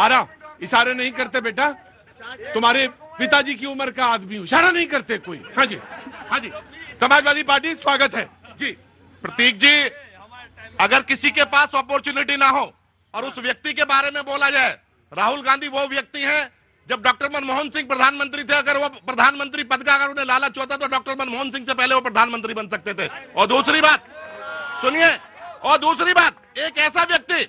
आ रहा हूं। इशारे नहीं करते बेटा, तुम्हारे पिताजी की उम्र का आदमी हूं, इशारा नहीं करते कोई। हाँ जी, हाँ जी। समाजवादी पार्टी स्वागत है जी। प्रतीक जी, अगर किसी के पास अपॉर्चुनिटी ना हो और उस व्यक्ति के बारे में बोला जाए, राहुल गांधी वो व्यक्ति हैं, जब डॉक्टर मनमोहन सिंह प्रधानमंत्री थे, अगर वो प्रधानमंत्री पद का अगर उन्हें लालच होता तो डॉक्टर मनमोहन सिंह से पहले वो प्रधानमंत्री बन सकते थे। और दूसरी बात सुनिए, और दूसरी बात, एक ऐसा व्यक्ति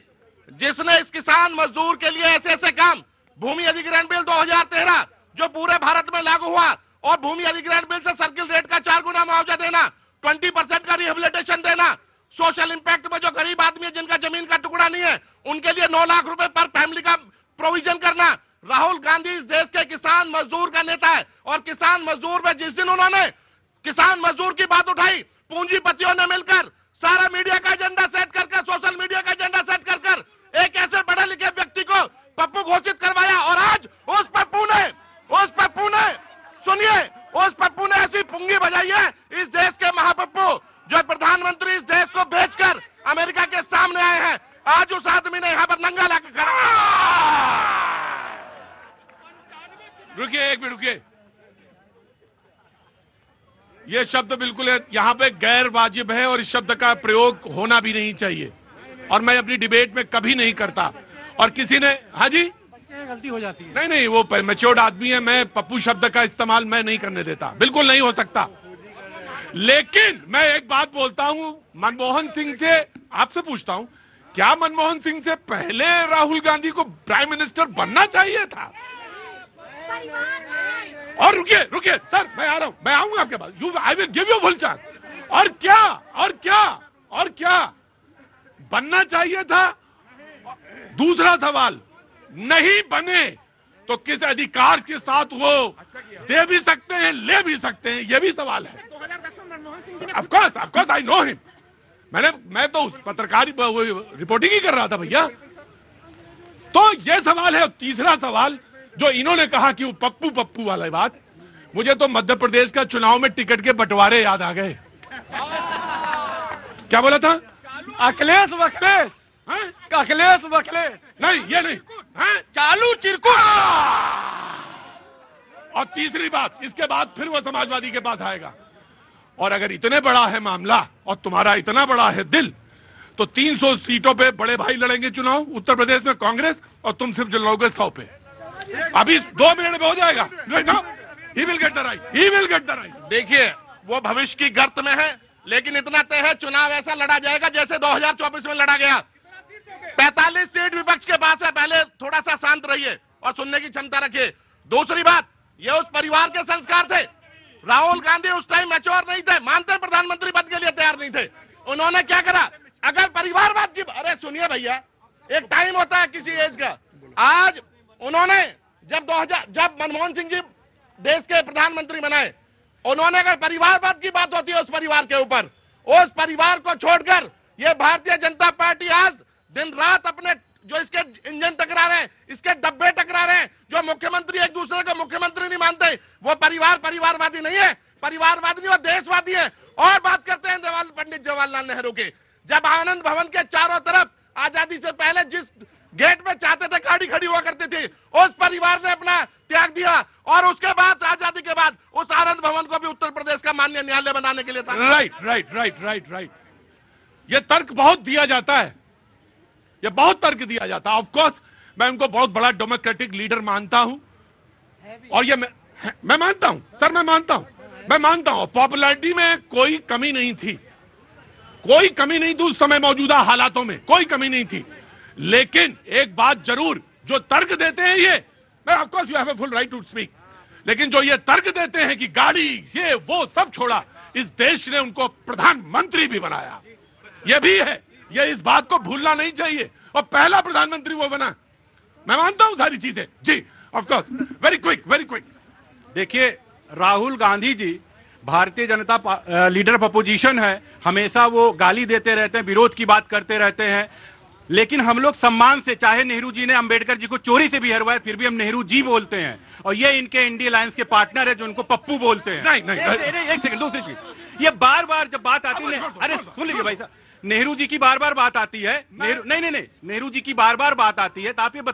जिसने इस किसान मजदूर के लिए ऐसे ऐसे काम, भूमि अधिग्रहण बिल 2013 जो पूरे भारत में लागू हुआ, और भूमि अधिग्रहण बिल से सर्किल रेट का 4 गुना मुआवजा देना, 20% का रिहेबिलिटेशन देना, सोशल इंपैक्ट में जो गरीब आदमी है जिनका जमीन का टुकड़ा नहीं है उनके लिए 9 लाख रुपए पर फैमिली का प्रोविजन करना। राहुल गांधी इस देश के किसान मजदूर का नेता है, और किसान मजदूर में जिस दिन उन्होंने किसान मजदूर की बात उठाई, पूंजीपतियों ने मिलकर सारा मीडिया का एजेंडा सेट कर सोशल मीडिया का एजेंडा सेट कर एक ऐसे पढ़े लिखे व्यक्ति को पप्पू घोषित करवाया। और आज उस पप्पू ने सुनिए, उस पप्पू ने ऐसी पुंगी बजाई है, इस देश के महापप्पू जो प्रधानमंत्री इस देश को बेचकर अमेरिका के सामने आए हैं, आज उस आदमी ने यहां पर नंगा लाकर खड़ा। रुकिए, एक मिनट रुकिए। ये शब्द बिल्कुल यहां पे गैर वाजिब है और इस शब्द का प्रयोग होना भी नहीं चाहिए, और मैं अपनी डिबेट में कभी नहीं करता। और किसी ने, हाँ जी, गलती हो जाती है। नहीं, वो मैच्योर्ड आदमी है, मैं पप्पू शब्द का इस्तेमाल मैं नहीं करने देता, बिल्कुल नहीं हो सकता। लेकिन मैं एक बात बोलता हूं, मनमोहन सिंह से आपसे पूछता हूं, क्या मनमोहन सिंह से पहले राहुल गांधी को प्राइम मिनिस्टर बनना चाहिए था? और रुकिए सर, मैं आ रहा हूं, मैं आऊंगा आपके पास, I will give you full chance. और क्या बनना चाहिए था? दूसरा सवाल, नहीं बने तो किस अधिकार के साथ वो दे भी सकते हैं, ले भी सकते हैं, ये भी सवाल है। Of course I know him. मैं तो पत्रकार रिपोर्टिंग ही कर रहा था भैया। तो ये सवाल है। तीसरा सवाल जो इन्होंने कहा कि वो पप्पू वाला बात, मुझे तो मध्य प्रदेश का चुनाव में टिकट के बंटवारे याद आ गए। क्या बोला था? अखिलेश बखलेश, अखिलेश बखलेश, नहीं ये नहीं, चालू चिरकुट। और तीसरी बात, इसके बाद फिर वो समाजवादी के पास आएगा। और अगर इतने बड़ा है मामला और तुम्हारा इतना बड़ा है दिल, तो 300 सीटों पे बड़े भाई लड़ेंगे चुनाव उत्तर प्रदेश में कांग्रेस, और तुम सिर्फ लड़ोगे 100 पे। अभी 2 मिनट में हो जाएगा। He will get the right. देखिए, वो भविष्य की गर्त में है, लेकिन इतना तय है, चुनाव ऐसा लड़ा जाएगा जैसे 2024 में लड़ा गया। 45 सीट विपक्ष के पास है, पहले थोड़ा सा शांत रहिए और सुनने की क्षमता रखिए। दूसरी बात, ये उस परिवार के संस्कार थे। राहुल गांधी उस टाइम मैच्योर नहीं थे, मानते प्रधानमंत्री पद के लिए तैयार नहीं थे। उन्होंने क्या करा? अगर परिवारवाद की, अरे सुनिए भैया, एक टाइम होता है किसी एज का। आज उन्होंने जब मनमोहन सिंह जी देश के प्रधानमंत्री बनाए, उन्होंने अगर परिवारवाद की बात होती है उस परिवार के ऊपर, उस परिवार को छोड़कर ये भारतीय जनता पार्टी आज दिन रात अपने जो इसके इंजन टकरा रहे हैं, इसके डब्बे टकरा रहे हैं, जो मुख्यमंत्री एक दूसरे को मुख्यमंत्री नहीं मानते, वो परिवारवादी नहीं है, परिवारवादी नहीं, वो देशवादी है। और बात करते हैं पंडित जवाहरलाल नेहरू की, जब आनंद भवन के चारों तरफ आजादी से पहले जिस गेट में चाहते थे गाड़ी खड़ी हुआ करती थी, उस परिवार ने अपना त्याग दिया, और उसके बाद आजादी के बाद उस आनंद भवन को भी उत्तर प्रदेश का माननीय न्यायालय बनाने के लिए था। राइट। ये तर्क बहुत दिया जाता है, ये बहुत तर्क दिया जाता है। ऑफ कोर्स मैं उनको बहुत बड़ा डेमोक्रेटिक लीडर मानता हूं, और ये मैं मानता हूं सर, मैं मानता हूं पॉपुलैरिटी में कोई कमी नहीं थी, उस समय मौजूदा हालातों में कोई कमी नहीं थी। लेकिन एक बात जरूर, जो तर्क देते हैं ये, मैं of course you have a full right to speak, लेकिन जो ये तर्क देते हैं कि गाड़ी ये वो सब छोड़ा, इस देश ने उनको प्रधानमंत्री भी बनाया, ये भी है, ये इस बात को भूलना नहीं चाहिए, और पहला प्रधानमंत्री वो बना। मैं मानता हूं सारी चीजें जी, ऑफ कोर्स। Very quick. देखिए, Rahul Gandhi ji Bharatiya Janata leader of opposition है, हमेशा वो गाली देते रहते हैं, विरोध की बात करते रहते हैं, लेकिन हम लोग सम्मान से, चाहे नेहरू जी ने अंबेडकर जी को चोरी से भी हरवाया, फिर भी हम नेहरू जी बोलते हैं, और ये इनके इंडिया अलायंस के पार्टनर है जो उनको पप्पू बोलते हैं। नहीं, एक सेकंड, दूसरी चीज, ये बार जब बात आती है, अरे सुन लीजिए भाई साहब, नेहरू जी की बार बात आती है, नेहरू जी की बार बात आती है, तो आप ये